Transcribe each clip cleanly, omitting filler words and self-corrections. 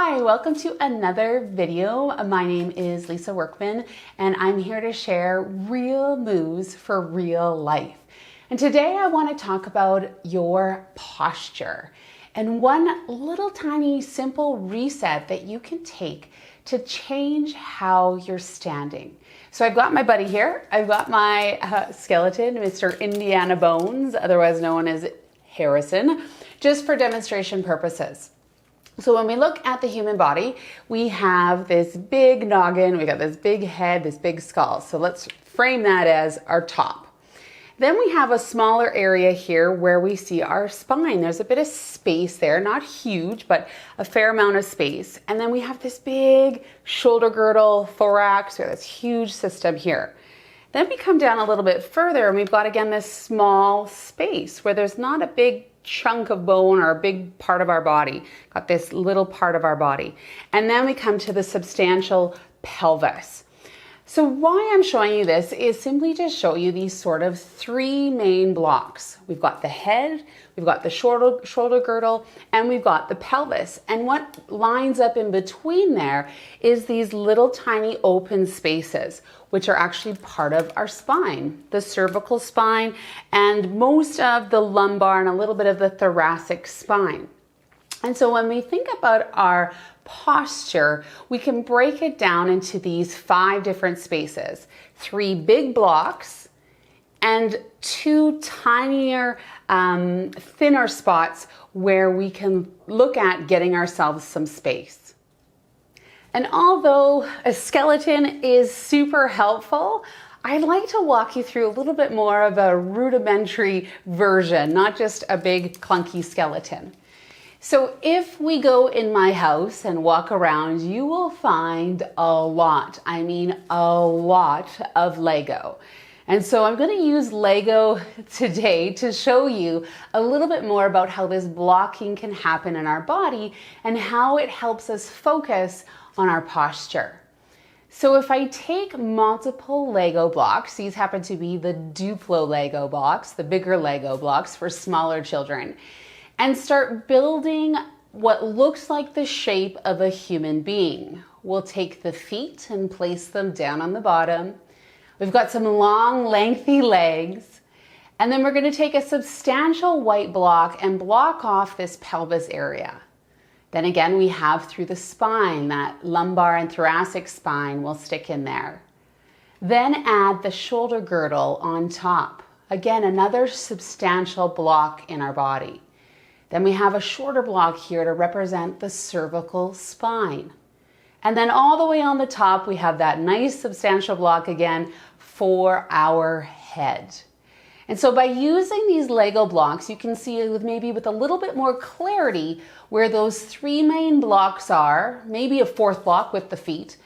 Hi, welcome to another video. My name is Lisa Workman and I'm here to share real moves for real life. And today I want to talk about your posture and one little tiny simple reset that you can take to change how you're standing. So I've got my buddy here. I've got my skeleton, Mr. Indiana Bones, otherwise known as Harrison, just for demonstration purposes. So when we look at the human body, we have this big noggin, we got this big head, this big skull. So let's frame that as our top. Then we have a smaller area here where we see our spine. There's a bit of space there, not huge, but a fair amount of space. And then we have this big shoulder girdle, thorax, we have this huge system here. Then we come down a little bit further and we've got, again, this small space where there's not a big chunk of bone or a big part of our body. Got this little part of our body. And then we come to the substantial pelvis. So why I'm showing you this is simply to show you these sort of three main blocks. We've got the head, we've got the shoulder girdle, and we've got the pelvis. And what lines up in between there is these little tiny open spaces, which are actually part of our spine, the cervical spine, and most of the lumbar and a little bit of the thoracic spine. And so when we think about our posture, we can break it down into these 5 different spaces, 3 big blocks and 2 tinier, thinner spots where we can look at getting ourselves some space. And although a skeleton is super helpful, I'd like to walk you through a little bit more of a rudimentary version, not just a big clunky skeleton. So if we go in my house and walk around, you will find a lot, I mean a lot of Lego. And so I'm going to use Lego today to show you a little bit more about how this blocking can happen in our body and how it helps us focus on our posture. So if I take multiple Lego blocks, these happen to be the Duplo Lego blocks, the bigger Lego blocks for smaller children, and start building what looks like the shape of a human being. We'll take the feet and place them down on the bottom. We've got some long, lengthy legs. And then we're going to take a substantial white block and block off this pelvis area. Then again, we have through the spine, that lumbar and thoracic spine will stick in there. Then add the shoulder girdle on top. Again, another substantial block in our body. Then we have a shorter block here to represent the cervical spine. And then all the way on the top, we have that nice substantial block again for our head. And so by using these Lego blocks, you can see with a little bit more clarity where those 3 main blocks are, maybe a 4th block with the feet,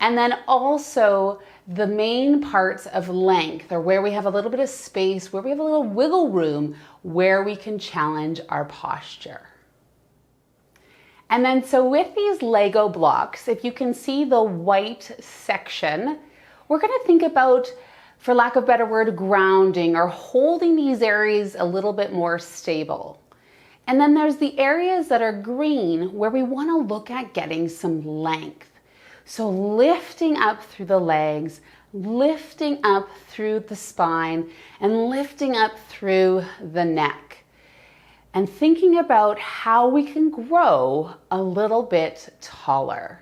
and then also the main parts of length, or where we have a little bit of space, where we have a little wiggle room, where we can challenge our posture. And then so with these Lego blocks, if you can see the white section, we're going to think about, for lack of a better word, grounding or holding these areas a little bit more stable. And then there's the areas that are green where we want to look at getting some length. So lifting up through the legs, lifting up through the spine, and lifting up through the neck. And thinking about how we can grow a little bit taller.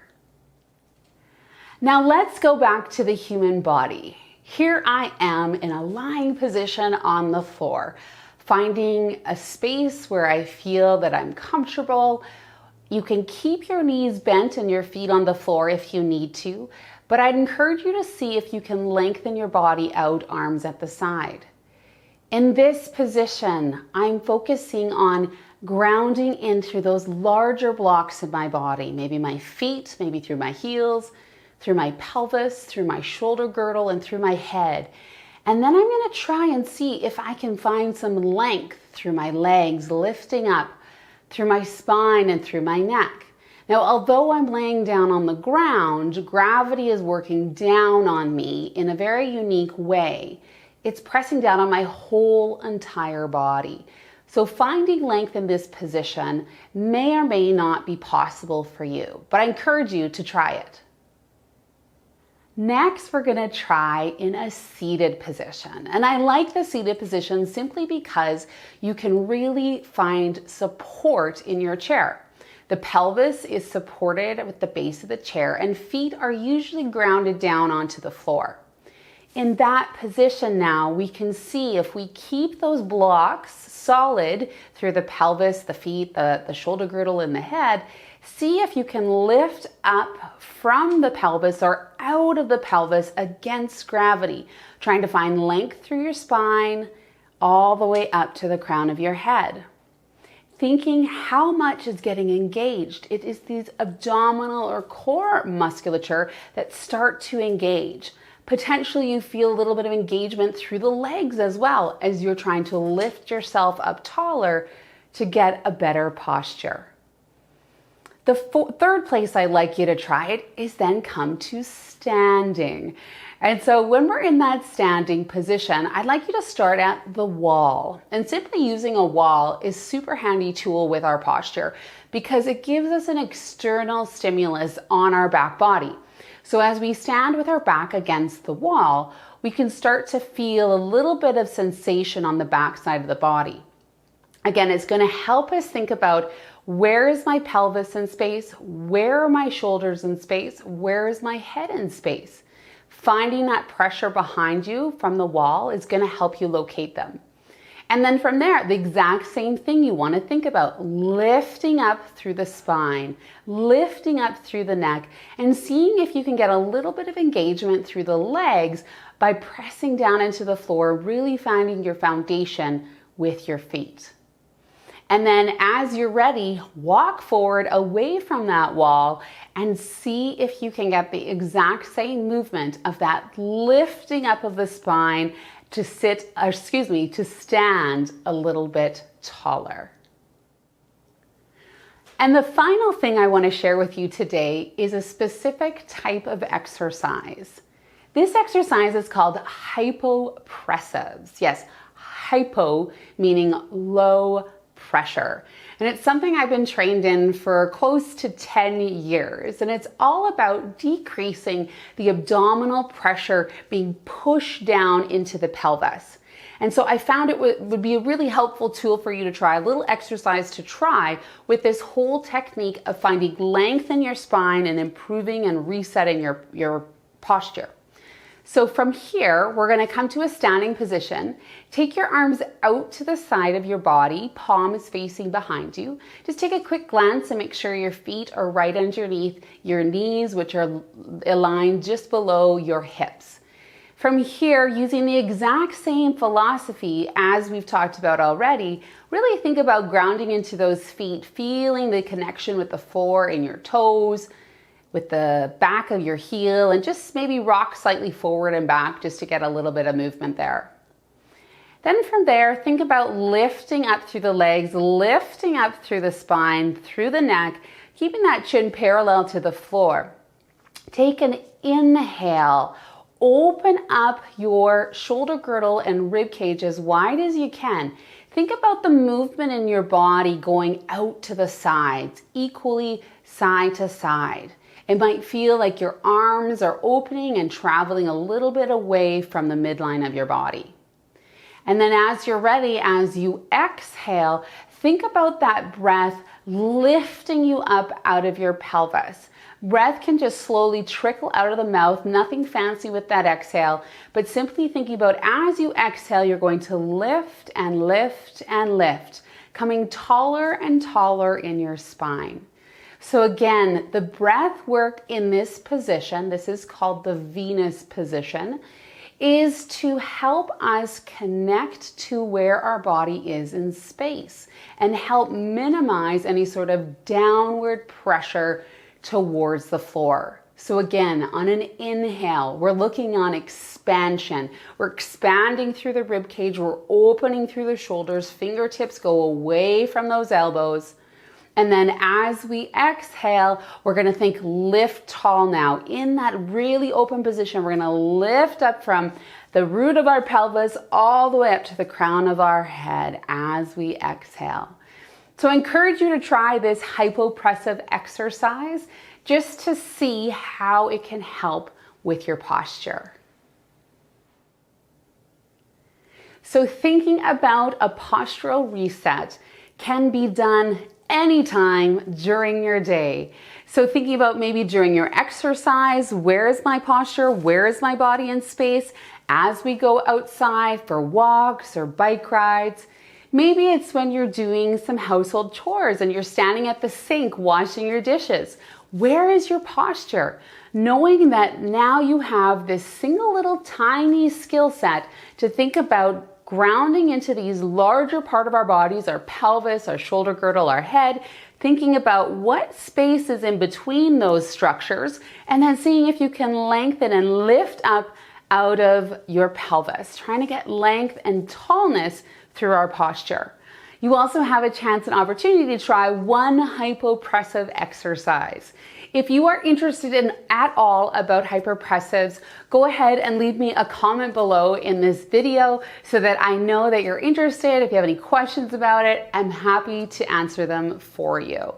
Now let's go back to the human body. Here I am in a lying position on the floor, finding a space where I feel that I'm comfortable. You can keep your knees bent and your feet on the floor if you need to, but I'd encourage you to see if you can lengthen your body out, arms at the side. In this position, I'm focusing on grounding into those larger blocks in my body, maybe my feet, maybe through my heels, through my pelvis, through my shoulder girdle, and through my head. And then I'm going to try and see if I can find some length through my legs, lifting up through my spine and through my neck. Now, although I'm laying down on the ground, gravity is working down on me in a very unique way. It's pressing down on my whole entire body. So finding length in this position may or may not be possible for you, but I encourage you to try it. Next, we're going to try in a seated position. And I like the seated position simply because you can really find support in your chair. The pelvis is supported with the base of the chair and feet are usually grounded down onto the floor. In that position now, we can see if we keep those blocks solid through the pelvis, the feet, the shoulder girdle, and the head, see if you can lift up from the pelvis or out of the pelvis against gravity, trying to find length through your spine all the way up to the crown of your head. Thinking how much is getting engaged. It is these abdominal or core musculature that start to engage. Potentially you feel a little bit of engagement through the legs as well as you're trying to lift yourself up taller to get a better posture. The third place I'd like you to try it is then come to standing. And so when we're in that standing position, I'd like you to start at the wall. And simply using a wall is a super handy tool with our posture because it gives us an external stimulus on our back body. So as we stand with our back against the wall, we can start to feel a little bit of sensation on the back side of the body. Again, it's going to help us think about where is my pelvis in space? Where are my shoulders in space? Where is my head in space? Finding that pressure behind you from the wall is going to help you locate them. And then from there, the exact same thing you want to think about, lifting up through the spine, lifting up through the neck, and seeing if you can get a little bit of engagement through the legs by pressing down into the floor, really finding your foundation with your feet. And then as you're ready, walk forward away from that wall and see if you can get the exact same movement of that lifting up of the spine to stand a little bit taller. And the final thing I want to share with you today is a specific type of exercise. This exercise is called Hypopressives. Yes, hypo meaning low pressure. And it's something I've been trained in for close to 10 years. And it's all about decreasing the abdominal pressure being pushed down into the pelvis. And so I found it would be a really helpful tool for you to try, a little exercise to try with this whole technique of finding length in your spine and improving and resetting your posture. So from here, we're going to come to a standing position. Take your arms out to the side of your body, palms facing behind you. Just take a quick glance and make sure your feet are right underneath your knees, which are aligned just below your hips. From here, using the exact same philosophy as we've talked about already, really think about grounding into those feet, feeling the connection with the floor in your toes, with the back of your heel, and just maybe rock slightly forward and back just to get a little bit of movement there. Then from there, think about lifting up through the legs, lifting up through the spine, through the neck, keeping that chin parallel to the floor. Take an inhale, open up your shoulder girdle and rib cage as wide as you can. Think about the movement in your body going out to the sides, equally side to side. It might feel like your arms are opening and traveling a little bit away from the midline of your body. And then as you're ready, as you exhale, think about that breath lifting you up out of your pelvis. Breath can just slowly trickle out of the mouth, nothing fancy with that exhale, but simply thinking about as you exhale, you're going to lift and lift and lift, coming taller and taller in your spine. So again, the breath work in this position, this is called the Venus position, is to help us connect to where our body is in space and help minimize any sort of downward pressure towards the floor. So again, on an inhale, we're looking on expansion. We're expanding through the rib cage, we're opening through the shoulders, fingertips go away from those elbows. And then as we exhale, we're gonna think lift tall now. In that really open position, we're gonna lift up from the root of our pelvis all the way up to the crown of our head as we exhale. So I encourage you to try this hypopressive exercise just to see how it can help with your posture. So thinking about a postural reset can be done anytime during your day. So thinking about maybe during your exercise, where is my posture? Where is my body in space? As we go outside for walks or bike rides. Maybe it's when you're doing some household chores and you're standing at the sink washing your dishes. Where is your posture? Knowing that now you have this single little tiny skill set to think about grounding into these larger part of our bodies, our pelvis, our shoulder girdle, our head, thinking about what space is in between those structures, and then seeing if you can lengthen and lift up out of your pelvis, trying to get length and tallness through our posture. You also have a chance and opportunity to try one hypopressive exercise. If you are interested in at all about hypopressives, go ahead and leave me a comment below in this video so that I know that you're interested. If you have any questions about it, I'm happy to answer them for you.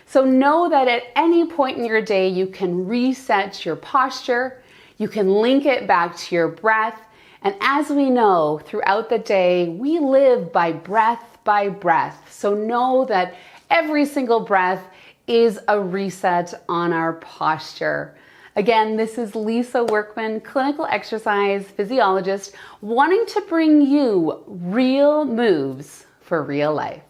So know that at any point in your day, you can reset your posture, you can link it back to your breath, and as we know, throughout the day, we live by breath by breath. So know that every single breath is a reset on our posture. Again, this is Lisa Workman, clinical exercise physiologist, wanting to bring you real moves for real life.